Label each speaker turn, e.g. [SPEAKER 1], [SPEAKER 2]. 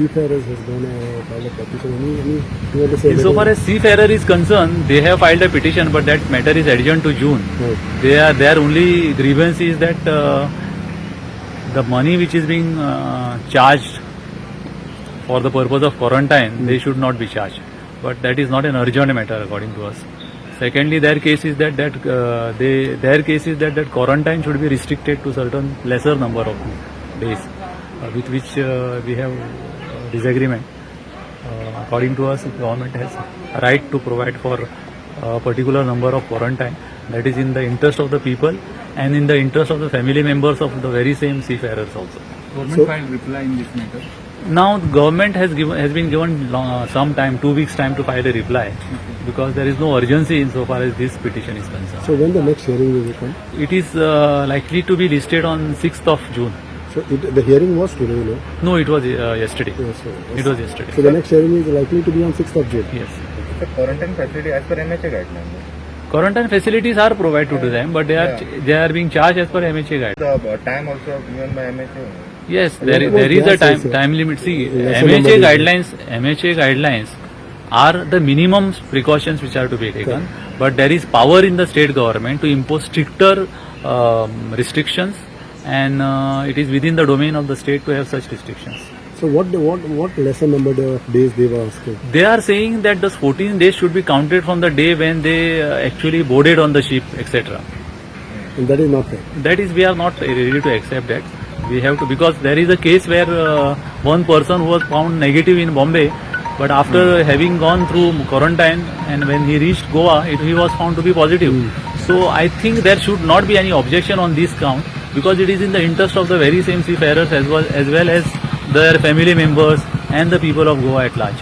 [SPEAKER 1] seafarers has gone filed a petition. Any you want to say?
[SPEAKER 2] So far as seafarer is concerned, they have filed a petition, but that matter is adjourned to June.
[SPEAKER 1] Right.
[SPEAKER 2] Their only grievance is that the money which is being charged for the purpose of quarantine, they should not be charged. But that is not an urgent matter according to us. Secondly, their case is that quarantine should be restricted to certain lesser number of days, with which we have disagreement. According to us, the government has a right to provide for a particular number of quarantine. That is in the interest of the people and in the interest of the family members of the very same seafarers also.
[SPEAKER 3] Government filed reply in this matter.
[SPEAKER 2] Now the government has been given some time, 2 weeks time to file a reply, because there is no urgency insofar as this petition is concerned.
[SPEAKER 1] So when the next hearing will come?
[SPEAKER 2] It is likely to be listed on 6th of June.
[SPEAKER 1] So the hearing was today, no?
[SPEAKER 2] No, it was yesterday.
[SPEAKER 1] Yes, sir.
[SPEAKER 2] It was yesterday.
[SPEAKER 1] So the next hearing is likely to be on 6th of June.
[SPEAKER 2] Yes.
[SPEAKER 3] The quarantine facility as per MHA guidelines.
[SPEAKER 2] Quarantine facilities are provided to them, but they are being charged as per MHA guidelines.
[SPEAKER 3] The time also given by MHA.
[SPEAKER 2] Yes, there is a time limit. See, MHA guidelines are the minimum precautions which are to be taken, but there is power in the state government to impose stricter restrictions, and it is within the domain of the state to have such restrictions.
[SPEAKER 1] So what lesser number of days they were asking?
[SPEAKER 2] They are saying that the 14 days should be counted from the day when they actually boarded on the ship, etc.
[SPEAKER 1] And that is not fair.
[SPEAKER 2] That is, we are not ready to accept that. We have to, because there is a case where one person who was found negative in Bombay, but after having gone through quarantine and when he reached Goa, he was found to be positive. So I think there should not be any objection on this count, because it is in the interest of the very same seafarers as well as their family members and the people of Goa at large.